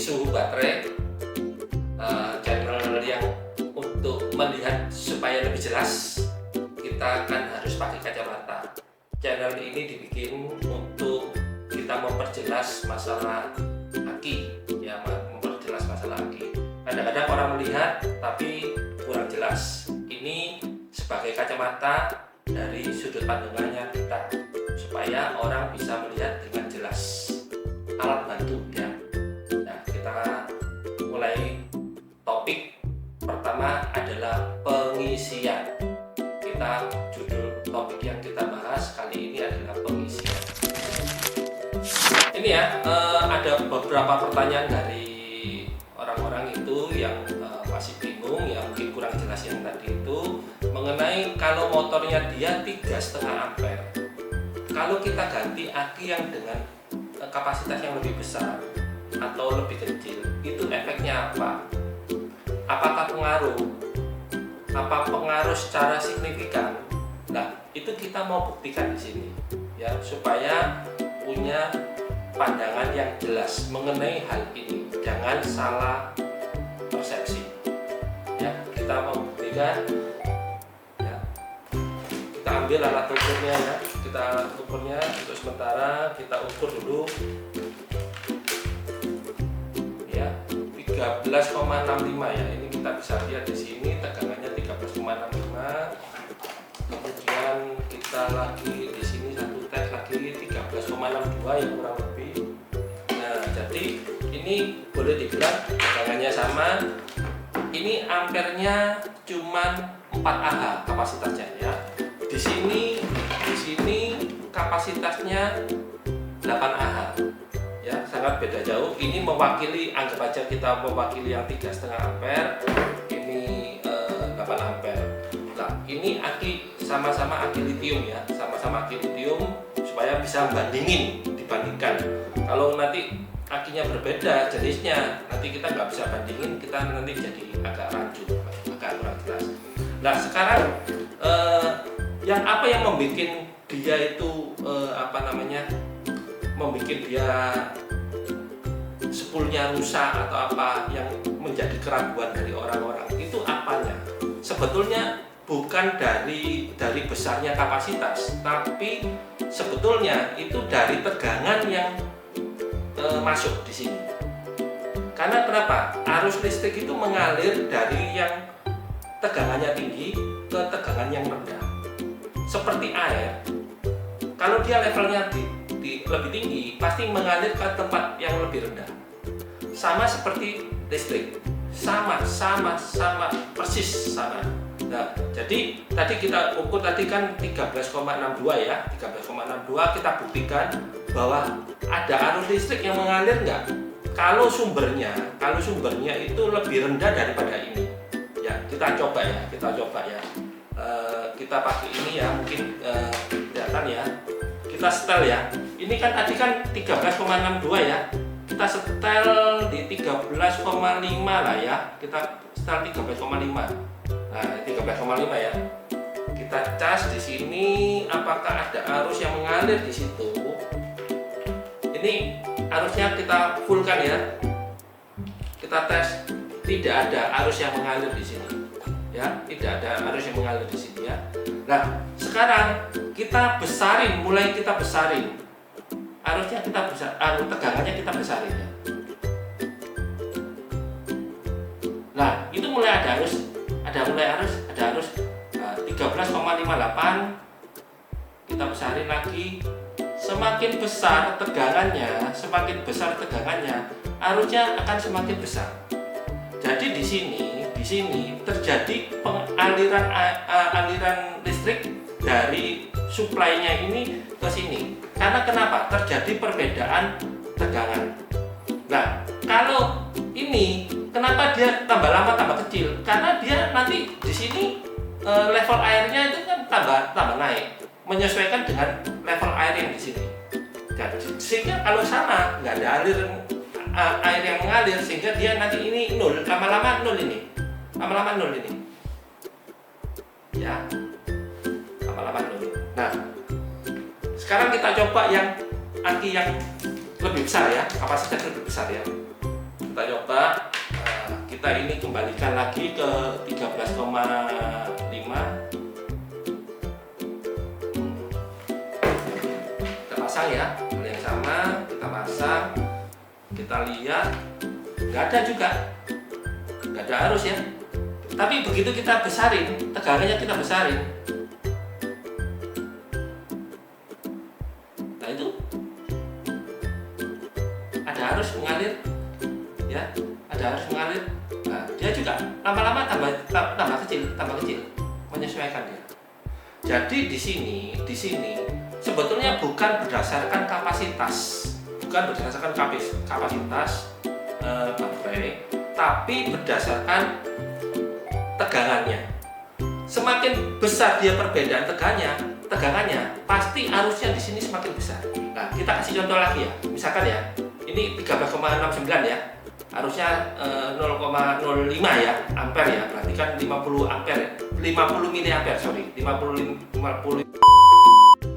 suhu baterai, channel yang untuk melihat supaya lebih jelas kita kan harus pakai kacamata. Channel ini dibikin untuk kita memperjelas masalah aki, ya, memperjelas masalah aki. Kadang-kadang orang melihat tapi kurang jelas. Ini sebagai kacamata dari sudut pandangnya kita, supaya orang bisa melihat dengan jelas. Alat bantu, ya. Nah, kita mulai. Topik pertama adalah pengisian. Judul topik yang kita bahas kali ini adalah pengisian. Ini ya, ada beberapa pertanyaan dari orang-orang itu yang masih bingung, yang mungkin kurang jelas yang tadi itu, mengenai kalau motornya dia 3,5 ampere. Kalau kita ganti aki yang dengan kapasitas yang lebih besar atau lebih kecil, itu efeknya apa? Apakah pengaruh? Apa pengaruh secara signifikan? Nah, itu kita mau buktikan di sini, ya, supaya punya pandangan yang jelas mengenai hal ini. Jangan salah persepsi. Ya, kita mau buktikan. Ya, kita ambil alat ukurnya, ya. Kita ukurnya untuk sementara kita ukur dulu. 13,65 ya. Ini kita bisa lihat di sini tegangannya 13,65. Kemudian kita lagi di sini satu tes lagi 13,62 ya, kurang lebih. Nah, jadi ini boleh dibilang tegangannya sama. Ini ampernya cuman 4 Ah kapasitasnya, ya. Di sini kapasitasnya 8 Ah. Ya, sangat beda jauh. Ini mewakili, anggap aja kita mewakili yang 3,5 ampere, ini 8 ampere. Nah, ini aki, sama-sama aki litium, ya, sama-sama aki litium, supaya bisa dibandingkan. Kalau nanti akinya berbeda jenisnya, nanti kita nggak bisa bandingin, kita nanti jadi agak rancu, agak kurang jelas. Nah, sekarang yang apa yang membuat dia itu membuat dia spoolnya rusak atau apa yang menjadi keraguan dari orang-orang itu apanya? Sebetulnya bukan dari besarnya kapasitas, tapi sebetulnya itu dari tegangan yang masuk di sini. Karena kenapa? Arus listrik itu mengalir dari yang tegangannya tinggi ke tegangan yang rendah. Seperti air, kalau dia levelnya lebih tinggi, pasti mengalir ke tempat yang lebih rendah. Sama seperti listrik, sama persis sama. Nah, jadi tadi kita ukur tadi kan 13,62 ya, 13,62 kita buktikan bahwa ada arus listrik yang mengalir nggak? Kalau sumbernya itu lebih rendah daripada ini. Ya, kita coba ya. Kita pakai ini ya, mungkin kelihatan ya. Kita setel ya. Ini kan tadi kan 13,62 ya. Kita setel di 13,5 lah ya. Kita setel 13,5. Nah, 13,5 ya. Kita cas di sini apakah ada arus yang mengalir di situ. Ini arusnya kita fullkan ya. Kita tes, tidak ada arus yang mengalir di sini. Ya, tidak ada arus yang mengalir di sini ya. Nah, sekarang mulai kita besarin. Arusnya kita besar, tegangannya kita besarin ya. Nah, itu mulai ada arus 13,58. Kita besarin lagi. Semakin besar tegangannya, arusnya akan semakin besar. Jadi di sini terjadi aliran listrik dari suplainya ini ke sini. Karena kenapa? Terjadi perbedaan tegangan. Nah, kalau ini kenapa dia tambah lama tambah kecil? Karena dia nanti di sini level airnya itu kan tambah naik, menyesuaikan dengan level air yang di sini. Dan sehingga kalau sama nggak ada aliran air yang mengalir, sehingga dia nanti ini nol, lama-lama nol ini. Ya, lama-lama nol. Nah, sekarang kita coba yang aki yang lebih besar ya, kapasitas lebih besar ya. Kita kita coba. Kita ini kembalikan lagi ke 13,5. Kita pasang ya, hal yang sama kita pasang. Kita lihat nggak ada juga, nggak ada arus ya. Tapi begitu kita besarin, tegangannya kita besarin, nah itu ada arus mengalir ya, ada arus mengalir. Nah, dia juga lama-lama tambah kecil, menyesuaikan dia. Jadi di sini sebetulnya bukan berdasarkan kapasitas baterai, tapi berdasarkan tegangannya. Semakin besar dia perbedaan tegangannya, pasti arusnya di sini semakin besar. Nah, kita kasih contoh lagi ya. Misalkan ya, ini 13,69 ya. Arusnya 0,05 ya, ampere ya. Berarti kan 50 ampere, 50 miliampere, sorry. 50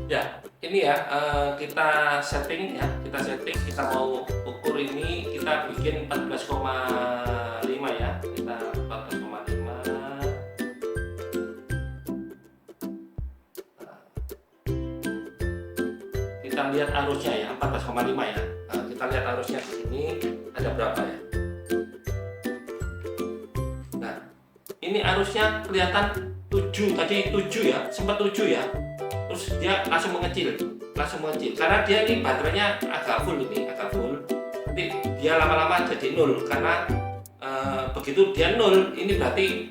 ya. Ini ya, kita setting ya, kita mau ukur ini, kita bikin 14,5 ya, kita 14,5. Kita lihat arusnya ya, 14,5 ya. Nah, kita lihat arusnya di sini ada berapa ya. Nah, ini arusnya kelihatan 7, tadi 7 ya, sempat 7 ya. Terus dia langsung mengecil karena dia ini baterainya agak full. Nanti dia lama-lama jadi 0 karena begitu dia 0 ini berarti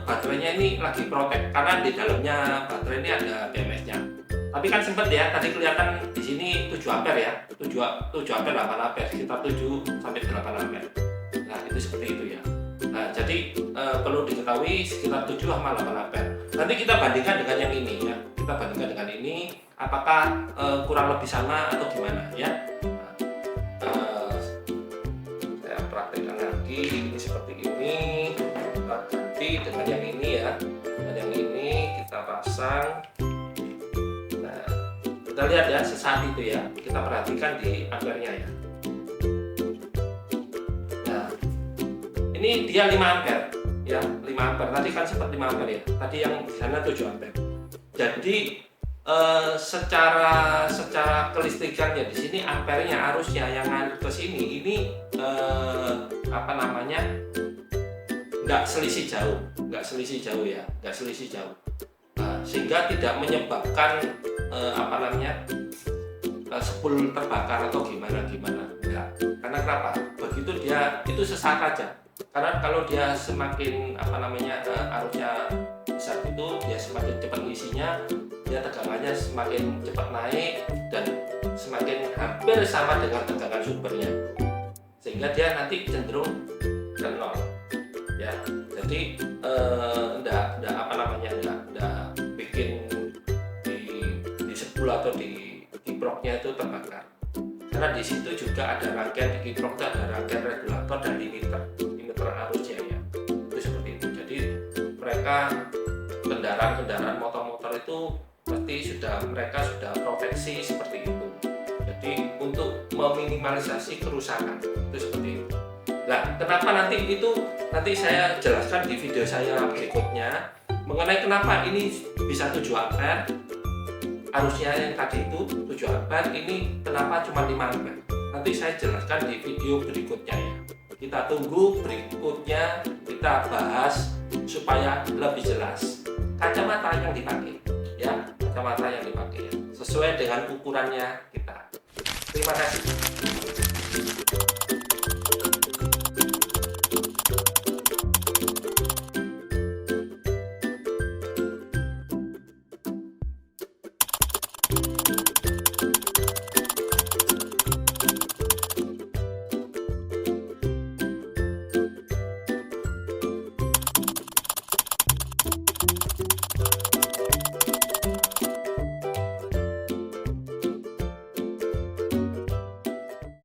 baterainya ini lagi protek karena di dalamnya baterai ini ada BMS-nya. Tapi kan sempat ya tadi kelihatan di sini 7 ampere ya, 7 ampere 8 ampere, sekitar 7 sampai 8 ampere. Nah, itu seperti itu ya. Nah, jadi perlu diketahui sekitar 7 sama 8 ampere. Nanti kita bandingkan dengan yang ini ya. Kita bandingkan dengan ini, apakah kurang lebih sama atau gimana ya. Saya praktekkan lagi, ini seperti ini. Kita ganti dengan yang ini ya. Dan yang ini kita pasang. Nah, kita lihat ya sesaat itu ya. Kita perhatikan di ampernya ya. Nah, ini dia 5 ampere ya, 5 ampere. Tadi kan sempat 5 ampere ya. Tadi yang di sana 7 ampere. Jadi secara kelistrikannya di sini ampernya, arusnya yang ngalir ke sini ini nggak selisih jauh ya, sehingga tidak menyebabkan spool terbakar atau gimana enggak. Karena kenapa? Begitu dia itu sesaat aja. Karena kalau dia semakin arusnya besar itu dia semakin cepat isinya, dia tegangannya semakin cepat naik dan semakin hampir sama dengan tegangan sumbernya, sehingga dia nanti cenderung ke 0 ya. Jadi enggak bikin di spool atau di kiproknya itu terbakar, karena di situ juga ada rangkaian di kiprok, ada rangkaian regulator dan limiter arusnya ya. Itu seperti itu. Jadi mereka kendaraan motor-motor itu pasti mereka sudah proteksi seperti itu. Jadi untuk meminimalisasi kerusakan itu seperti itu. Nah, kenapa nanti saya jelaskan di video saya berikutnya mengenai kenapa ini bisa 7 ampere. Arusnya yang tadi itu 7 ampere, ini kenapa cuma 5 ampere. Nanti saya jelaskan di video berikutnya ya. Kita tunggu berikutnya, kita bahas supaya lebih jelas kacamata yang dipakai ya, sesuai dengan ukurannya kita. Terima kasih.